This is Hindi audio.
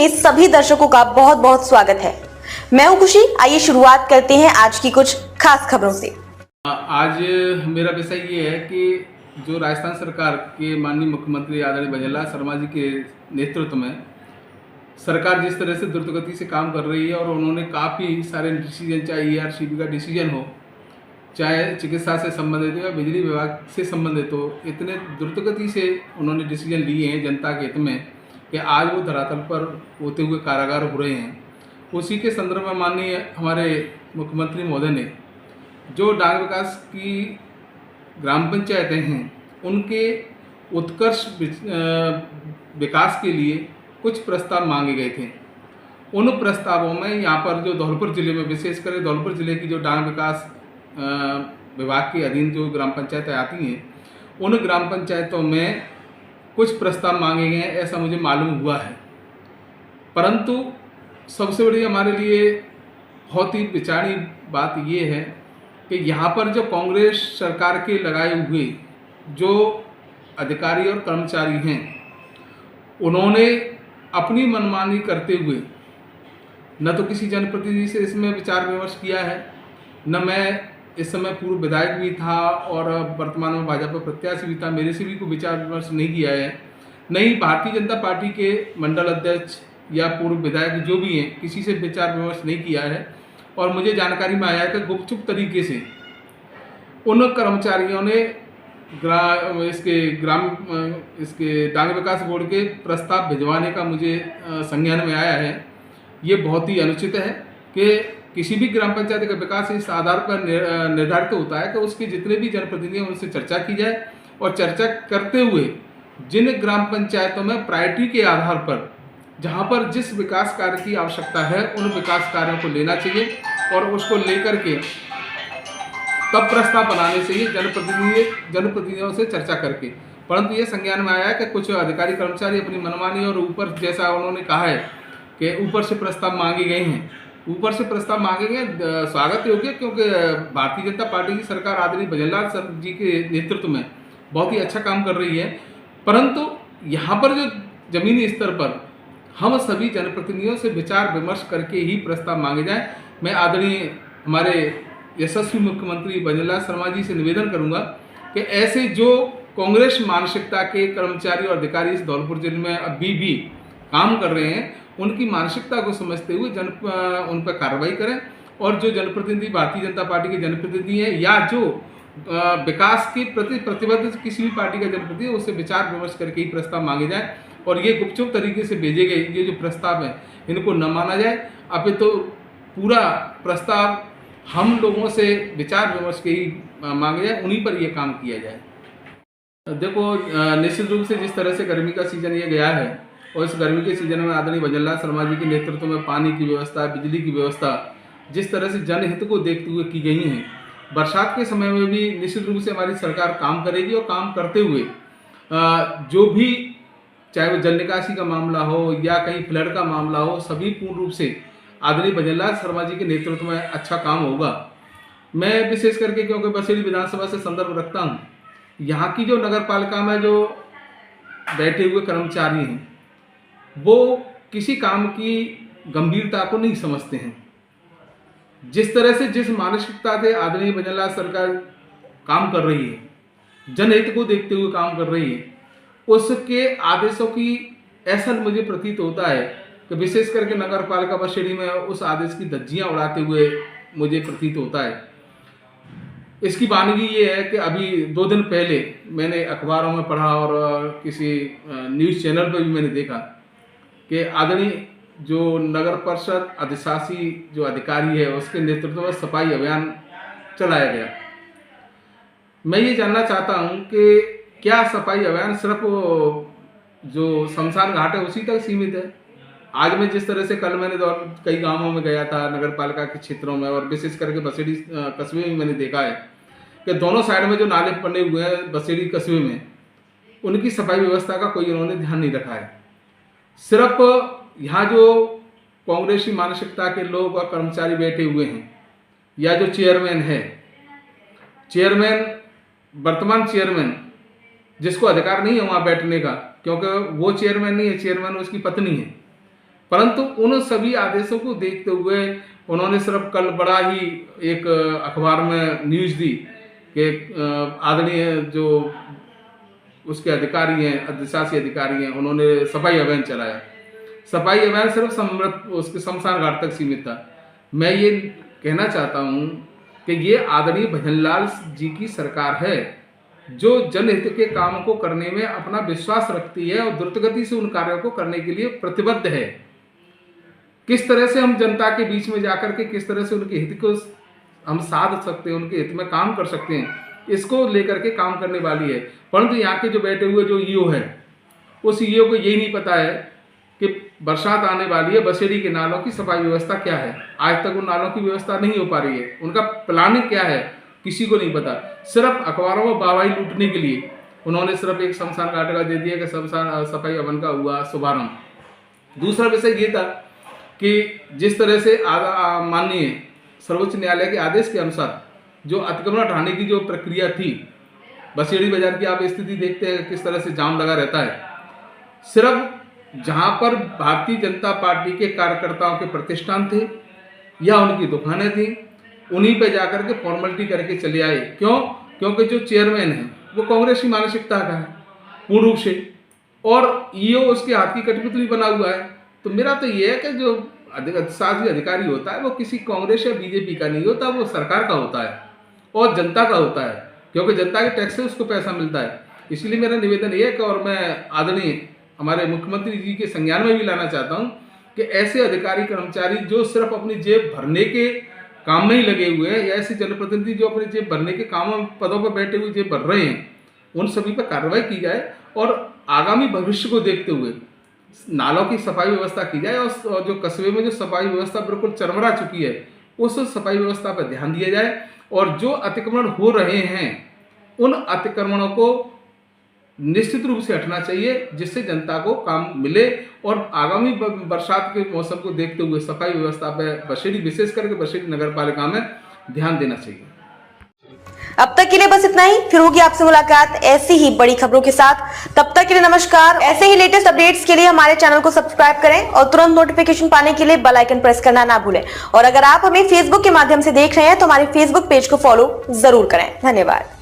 में सभी दर्शकों का बहुत बहुत स्वागत है। मैं हूं खुशी। आइए शुरुआत करते हैं आज की कुछ खास खबरों से। आज मेरा विषय ये है कि जो राजस्थान सरकार के माननीय मुख्यमंत्री आदरणीय भजनलाल शर्मा जी के नेतृत्व में सरकार जिस तरह से द्रुत गति से काम कर रही है और उन्होंने काफ़ी सारे डिसीजन, चाहे ईआरसीबी का डिसीजन हो, चाहे चिकित्सा से संबंधित हो या बिजली विभाग से संबंधित हो, इतने द्रुत गति से उन्होंने डिसीजन लिए हैं जनता के हित में कि आज वो धरातल पर होते हुए कारागार हो रहे हैं। उसी के संदर्भ में माननीय हमारे मुख्यमंत्री महोदय ने जो डाक विकास की ग्राम पंचायतें हैं उनके उत्कर्ष विकास के लिए कुछ प्रस्ताव मांगे गए थे। उन प्रस्तावों में यहाँ पर जो धौलपुर ज़िले में, विशेषकर धौलपुर ज़िले की जो डाक विकास विभाग के अधीन जो ग्राम पंचायतें आती हैं, उन ग्राम पंचायतों में कुछ प्रस्ताव मांगे गए हैं, ऐसा मुझे मालूम हुआ है। परंतु सबसे बड़ी हमारे लिए बहुत ही विचारणीय बात ये है कि यहाँ पर जो कांग्रेस सरकार के लगाए हुए जो अधिकारी और कर्मचारी हैं, उन्होंने अपनी मनमानी करते हुए न तो किसी जनप्रतिनिधि से इसमें विचार विमर्श किया है, न मैं इस समय पूर्व विधायक भी था और वर्तमान में भाजपा प्रत्याशी भी था, मेरे से भी कोई विचार विमर्श नहीं किया है। नहीं भारतीय जनता पार्टी के मंडल अध्यक्ष या पूर्व विधायक जो भी हैं, किसी से विचार विमर्श नहीं किया है। और मुझे जानकारी में आया है कि गुपचुप तरीके से उन कर्मचारियों ने इसके डाक विकास बोर्ड के प्रस्ताव भिजवाने का मुझे संज्ञान में आया है। ये बहुत ही अनुचित है कि किसी भी ग्राम पंचायत का विकास इस आधार पर निर्धारित होता है कि उसके जितने भी जनप्रतिनिधि हैं उनसे चर्चा की जाए और चर्चा करते हुए जिन ग्राम पंचायतों में प्रायोरिटी के आधार पर जहाँ पर जिस विकास कार्य की आवश्यकता है उन विकास कार्यों को लेना चाहिए और उसको लेकर के तब प्रस्ताव बनाने चाहिए जनप्रतिनिधियों से चर्चा करके। परंतु ये संज्ञान में आया है कि कुछ अधिकारी कर्मचारी अपनी मनमानी और ऊपर, जैसा उन्होंने कहा है कि ऊपर से प्रस्ताव मांगे गए हैं, ऊपर से प्रस्ताव मांगे गए, स्वागत योग्य, क्योंकि भारतीय जनता पार्टी की सरकार आदरणीय भजनलाल सर जी के नेतृत्व में बहुत ही अच्छा काम कर रही है। परंतु यहाँ पर जो जमीनी स्तर पर हम सभी जनप्रतिनिधियों से विचार विमर्श करके ही प्रस्ताव मांगे जाए। मैं आदरणीय हमारे यशस्वी मुख्यमंत्री भजनलाल शर्मा जी से निवेदन करूंगा कि ऐसे जो कांग्रेस मानसिकता के कर्मचारी और अधिकारी इस धौलपुर जिले में अभी भी काम कर रहे हैं, उनकी मानसिकता को समझते हुए उन पर कार्रवाई करें और जो जनप्रतिनिधि भारतीय जनता पार्टी के जनप्रतिनिधि हैं या जो विकास के प्रति प्रतिबद्ध किसी भी पार्टी का जनप्रतिनिधि है, उससे विचार विमर्श करके ही प्रस्ताव मांगे जाए और ये गुपचुप तरीके से भेजे गए ये जो प्रस्ताव हैं इनको न माना जाए। अब तो पूरा प्रस्ताव हम लोगों से विचार विमर्श के ही मांगे जाए, उन्हीं पर ये काम किया जाए। देखो, निश्चित रूप से जिस तरह से गर्मी का सीजन ये गया है और इस गर्मी के सीजन में आदरणीय भजनलाल शर्मा जी के नेतृत्व में पानी की व्यवस्था, बिजली की व्यवस्था जिस तरह से जनहित को देखते हुए की गई हैं, बरसात के समय में भी निश्चित रूप से हमारी सरकार काम करेगी और काम करते हुए जो भी, चाहे वो जल निकासी का मामला हो या कहीं फ्लड का मामला हो, सभी पूर्ण रूप से आदरणीय भजनलाल शर्मा जी के नेतृत्व में अच्छा काम होगा। मैं विशेष करके, क्योंकि बसेड़ी विधानसभा से संदर्भ रखता हूँ, यहाँ की जो नगर पालिका में जो बैठे हुए कर्मचारी हैं वो किसी काम की गंभीरता को नहीं समझते हैं। जिस तरह से जिस मानसिकता से आदरणीय भजनलाल सरकार काम कर रही है, जनहित को देखते हुए काम कर रही है, उसके आदेशों की ऐसा मुझे प्रतीत होता है कि विशेष करके नगर पालिका बसेड़ी में उस आदेश की धज्जियां उड़ाते हुए मुझे प्रतीत होता है। इसकी वानगी ये है कि अभी 2 दिन पहले मैंने अखबारों में पढ़ा और किसी न्यूज़ चैनल पर भी मैंने देखा कि आदरणीय जो नगर परिषद अधिशासी जो अधिकारी है उसके नेतृत्व में सफाई अभियान चलाया गया। मैं ये जानना चाहता हूँ कि क्या सफाई अभियान सिर्फ जो शमशान घाट है उसी तक सीमित है? आज मैं जिस तरह से, कल मैंने कई गांवों में गया था नगर पालिका के क्षेत्रों में और विशेष करके बसेड़ी कस्बे में मैंने देखा है कि दोनों साइड में जो नाले बने हुए हैं बसेड़ी कस्बे में, उनकी सफाई व्यवस्था का कोई उन्होंने ध्यान नहीं रखा है। सिर्फ यहाँ जो कांग्रेसी मानसिकता के लोग और कर्मचारी बैठे हुए हैं या जो चेयरमैन है, वर्तमान चेयरमैन जिसको अधिकार नहीं है वहाँ बैठने का, क्योंकि वो चेयरमैन नहीं है, चेयरमैन उसकी पत्नी है, परंतु उन सभी आदेशों को देखते हुए उन्होंने सिर्फ कल बड़ा ही एक अखबार में न्यूज़ दी कि आदरणीय जो उसके अधिकारी हैं, अधिशासी अधिकारी हैं, उन्होंने सफाई अभियान चलाया। सफाई अभियान सिर्फ उसके शमशान घाट तक सीमित था। मैं ये कहना चाहता हूँ कि ये आदरणीय भजनलाल जी की सरकार है जो जनहित के कामों को करने में अपना विश्वास रखती है और द्रुतगति से उन कार्यों को करने के लिए प्रतिबद्ध है। किस तरह से हम जनता के बीच में जाकर के किस तरह से उनके हित को हम साध सकते हैं, उनके हित में काम कर सकते हैं, इसको लेकर के काम करने वाली है। परंतु यहाँ के जो बैठे हुए जो ईओ है, उस ईओ को यही नहीं पता है कि बरसात आने वाली है, बसेड़ी के नालों की सफाई व्यवस्था क्या है। आज तक उन नालों की व्यवस्था नहीं हो पा रही है। उनका प्लानिंग क्या है किसी को नहीं पता। सिर्फ अखबारों में वाहवाही लूटने के लिए उन्होंने सिर्फ एक शमशान घाट का दे दिया कि शमशान सफाई अभियान का हुआ शुभारंभ। दूसरा विषय ये था कि जिस तरह से माननीय सर्वोच्च न्यायालय के आदेश के अनुसार जो अतिक्रमण हटाने की जो प्रक्रिया थी, बसेड़ी बाजार की आप स्थिति देखते हैं किस तरह से जाम लगा रहता है। सिर्फ जहां पर भारतीय जनता पार्टी के कार्यकर्ताओं के प्रतिष्ठान थे या उनकी दुकानें थी, उन्हीं पे जाकर के फॉर्मेलिटी करके चले आए। क्यों? क्योंकि जो चेयरमैन है वो कांग्रेसी मानसिकता का है पूर्ण रूप से, और ईओ उसके हाथ की कठपुतली बना हुआ है। तो मेरा तो ये है कि जो अधिशासी अधिकारी होता है वो किसी कांग्रेस या बीजेपी का नहीं होता, वो सरकार का होता है और जनता का होता है, क्योंकि जनता के टैक्स से उसको पैसा मिलता है। इसलिए मेरा निवेदन ये है कि, और मैं आदरणीय हमारे मुख्यमंत्री जी के संज्ञान में भी लाना चाहता हूँ कि ऐसे अधिकारी कर्मचारी जो सिर्फ अपनी जेब भरने के काम में ही लगे हुए हैं, या ऐसे जनप्रतिनिधि जो अपनी जेब भरने के कामों में पदों पर बैठे हुए जेब भर रहे हैं, उन सभी पर कार्रवाई की जाए और आगामी भविष्य को देखते हुए नालों की सफाई व्यवस्था की जाए। और जो कस्बे में जो सफाई व्यवस्था बिल्कुल चरमरा चुकी है, उस सफाई व्यवस्था पर ध्यान दिया जाए। और जो अतिक्रमण हो रहे हैं उन अतिक्रमणों को निश्चित रूप से हटना चाहिए, जिससे जनता को काम मिले। और आगामी बरसात के मौसम को देखते हुए सफाई व्यवस्था पर बसेड़ी, विशेष करके बसेड़ी नगर पालिका में ध्यान देना चाहिए। अब तक के लिए बस इतना ही। फिर होगी आपसे मुलाकात ऐसी ही बड़ी खबरों के साथ। तब तक के लिए नमस्कार। ऐसे ही लेटेस्ट अपडेट्स के लिए हमारे चैनल को सब्सक्राइब करें और तुरंत नोटिफिकेशन पाने के लिए बेल आइकन प्रेस करना ना भूलें। और अगर आप हमें फेसबुक के माध्यम से देख रहे हैं तो हमारे फेसबुक पेज को फॉलो जरूर करें। धन्यवाद।